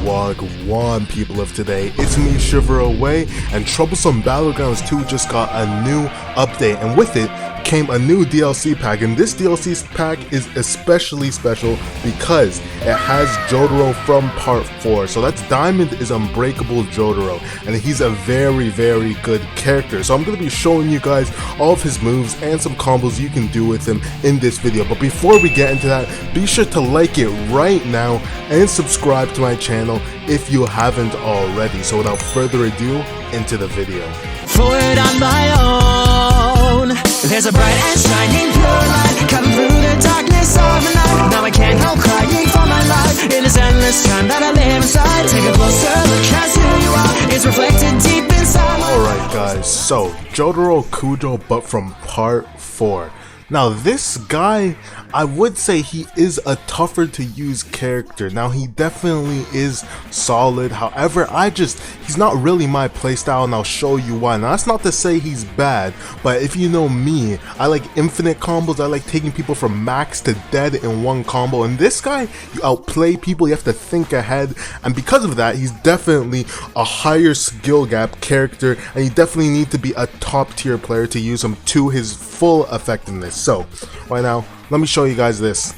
Wagwan people of today, it's me ShiverAway, and Troublesome Battlegrounds 2 just got a new update, and with it came a new DLC pack, and this DLC pack is especially special because it has Jotaro from part 4. So that's Diamond is Unbreakable Jotaro, and he's a very good character. So I'm going to be showing you guys all of his moves and some combos you can do with him in this video. But before we get into that, be sure to like it right now and subscribe to my channel if you haven't already. So without further ado, into the video. Forward on my own, there's a bright and shining pure light cutting through the darkness of the night. Now I can't help crying for my life in this endless time that I live inside. Take a closer look at who you are, it's reflected deep inside. Alright guys, so Jotaro Kujo, but from part 4. Now this guy, I would say he is a tougher to use character. Now he definitely is solid, however he's not really my playstyle, and I'll show you why. Now that's not to say he's bad, but if you know me, I like infinite combos. I like taking people from max to dead in one combo, and this guy, you outplay people, you have to think ahead, and because of that, he's definitely a higher skill gap character, and you definitely need to be a top tier player to use him to his full effectiveness. So right now, let me show you guys this.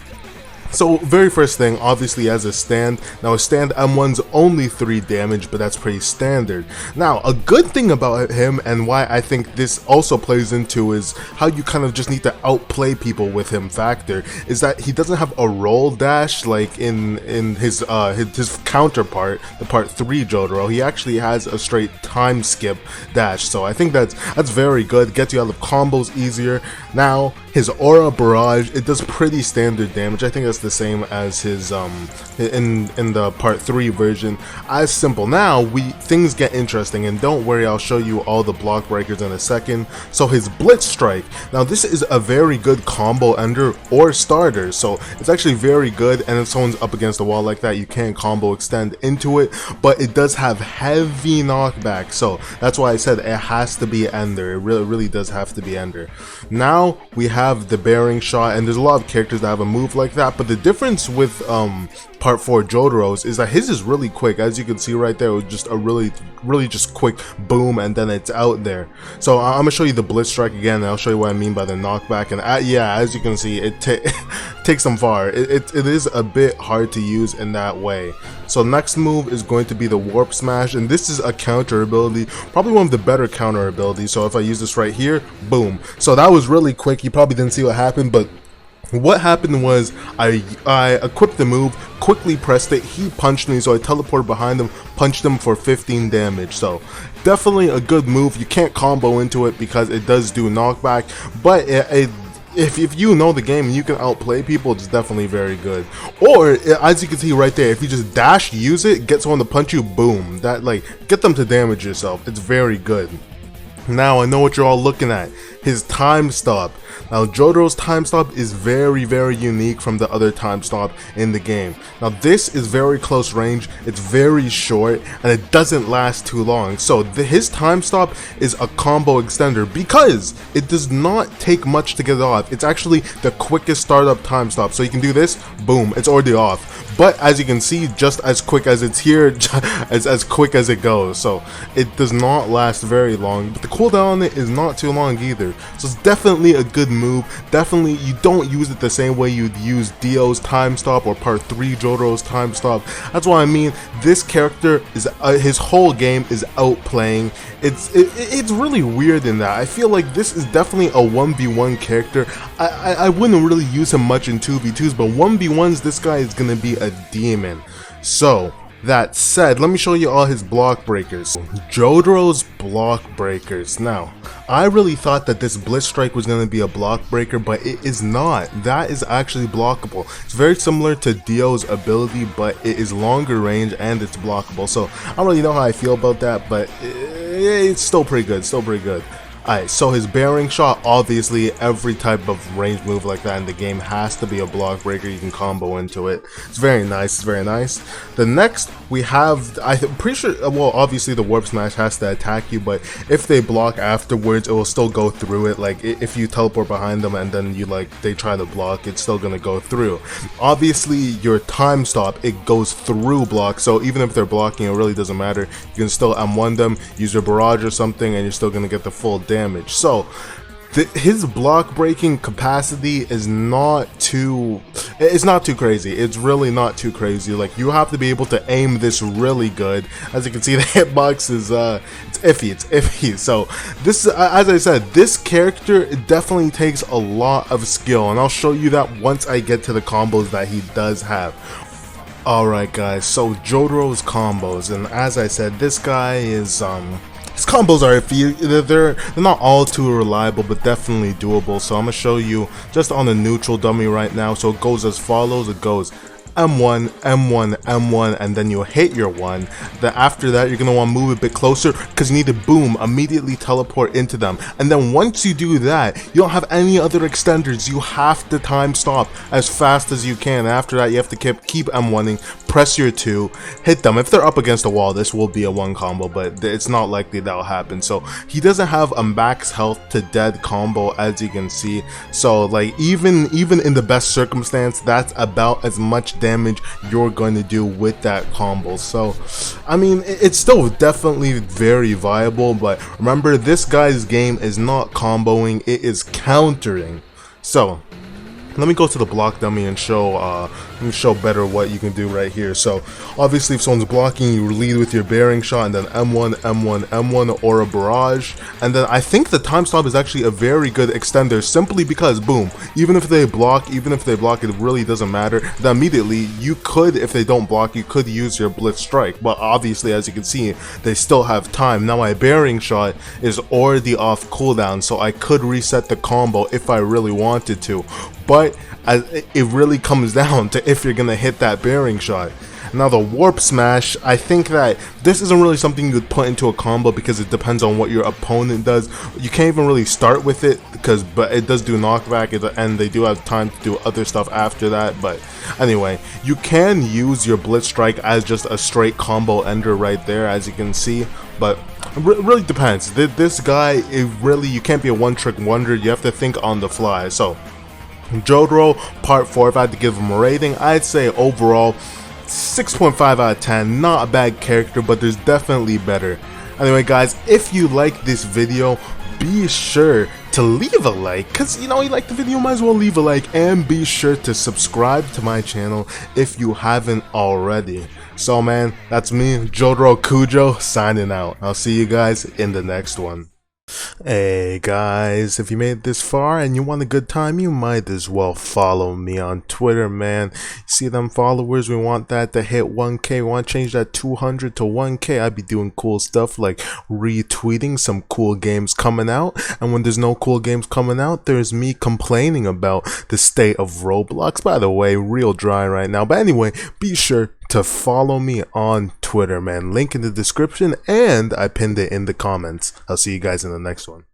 So very first thing, obviously as a stand. Now a stand M1's only 3 damage, but that's pretty standard. Now a good thing about him, and why I think this also plays into, is how you kind of just need to outplay people with him factor, is that he doesn't have a roll dash like in his counterpart, the part 3 Jotaro. He actually has a straight time skip dash, so I think that's very good. Gets you out of combos easier. Now his aura barrage, it does pretty standard damage. I think that's the same as his in the part 3 version. As simple. Now things get interesting, and don't worry, I'll show you all the block breakers in a second. So his blitz strike, now this is a very good combo ender or starter, so it's actually very good, and if someone's up against the wall like that, you can combo extend into it, but it does have heavy knockback, so that's why I said it has to be ender. It really does have to be ender. Now we have the bearing shot, and there's a lot of characters that have a move like that, but the difference with part 4 Jotaro's is that his is really quick. As you can see right there, it was just a really just quick boom, and then it's out there. So I'm gonna show you the blitz strike again, and I'll show you what I mean by the knockback. And yeah, as you can see, it takes them far. It is a bit hard to use in that way. So next move is going to be the warp smash, and this is a counter ability, probably one of the better counter abilities. So if I use this right here, boom. So that was really quick. You probably didn't see what happened, but what happened was I equipped the move, quickly pressed it, he punched me, so I teleported behind him, punched him for 15 damage. So definitely a good move. You can't combo into it because it does do knockback, but if you know the game and you can outplay people, it's definitely very good. Or as you can see right there, if you just dash, use it, get someone to punch you, boom, that get them to damage yourself. It's very good. Now I know what you're all looking at, his time stop. Now Jotaro's time stop is very unique from the other time stop in the game. Now this is very close range, it's very short, and it doesn't last too long. So his time stop is a combo extender because it does not take much to get it off. It's actually the quickest startup time stop. So you can do this, boom, it's already off. But as you can see, just as quick as it's here, as quick as it goes. So it does not last very long, but the cooldown on it is not too long either. So it's definitely a good move. Definitely, you don't use it the same way you'd use Dio's time stop or part 3 Jotaro's time stop. That's what I mean. This character is his whole game is outplaying. It's really weird in that I feel like this is definitely a 1v1 character. I wouldn't really use him much in 2v2s, but 1v1s, this guy is gonna be a demon. So that said, let me show you all his block breakers. Jotaro's block breakers. Now, I really thought that this blitz strike was going to be a block breaker, but it is not. That is actually blockable. It's very similar to Dio's ability, but it is longer range and it's blockable. So I don't really know how I feel about that, but it's still pretty good. Alright, so his bearing shot, obviously every type of range move like that in the game has to be a block breaker. You can combo into it. It's very nice, The next we have, I'm pretty sure, well obviously the warp smash has to attack you, but if they block afterwards, it will still go through it. Like if you teleport behind them and then they try to block, it's still gonna go through. Obviously, your time stop, it goes through blocks, so even if they're blocking, it really doesn't matter. You can still M1 them, use your barrage or something, and you're still gonna get the full damage. So his block breaking capacity is not too, it's not too crazy. It's really not too crazy. Like, you have to be able to aim this really good. As you can see, the hitbox is it's iffy. So this, as I said, this character, it definitely takes a lot of skill, and I'll show you that once I get to the combos that he does have. Alright guys, so Jotaro's combos, and as I said, this guy is his combos are iffy. They're not all too reliable, but definitely doable. So I'm gonna show you just on a neutral dummy right now. So it goes as follows. It goes M1, M1, M1, and then you hit your one. Then after that, you're gonna want to move a bit closer because you need to boom, immediately teleport into them. And then once you do that, you don't have any other extenders. You have to time stop as fast as you can. After that, you have to keep M1ing, press your 2, hit them. If they're up against a wall, this will be a 1 combo, but it's not likely that'll happen. So he doesn't have a max health to dead combo, as you can see. So like even in the best circumstance, that's about as much damage you're going to do with that combo. So I mean, it's still definitely very viable, but remember, this guy's game is not comboing, it is countering. So let me go to the block dummy and show better what you can do right here. So obviously, if someone's blocking, you lead with your bearing shot, and then M1, M1, M1, or a barrage. And then I think the time stop is actually a very good extender, simply because boom, even if they block, it really doesn't matter. Then immediately you could, if they don't block, you could use your blitz strike. But obviously, as you can see, they still have time. Now my bearing shot is already off cooldown, so I could reset the combo if I really wanted to. But it really comes down to if you're gonna hit that bearing shot. Now the warp smash, I think that this isn't really something you would put into a combo because it depends on what your opponent does. You can't even really start with it but it does do knockback, and they do have time to do other stuff after that. But anyway, you can use your blitz strike as just a straight combo ender right there, as you can see. But it really depends. This guy, you can't be a one-trick wonder. You have to think on the fly. So Jotaro Part 4, if I had to give him a rating, I'd say overall 6.5 out of 10. Not a bad character, but there's definitely better. Anyway guys, if you like this video, be sure to leave a like, because you like the video, might as well leave a like, and be sure to subscribe to my channel if you haven't already. So man, that's me, Jotaro Kujo, signing out. I'll see you guys in the next one. Hey guys, if you made it this far and you want a good time, you might as well follow me on Twitter, man. See them followers? We want that to hit 1K. We want to change that 200 to 1K. I'd be doing cool stuff like retweeting some cool games coming out, and when there's no cool games coming out, there's me complaining about the state of Roblox. By the way, real dry right now. But anyway, be sure to follow me on Twitter, man. Link in the description, and I pinned it in the comments. I'll see you guys in the next one.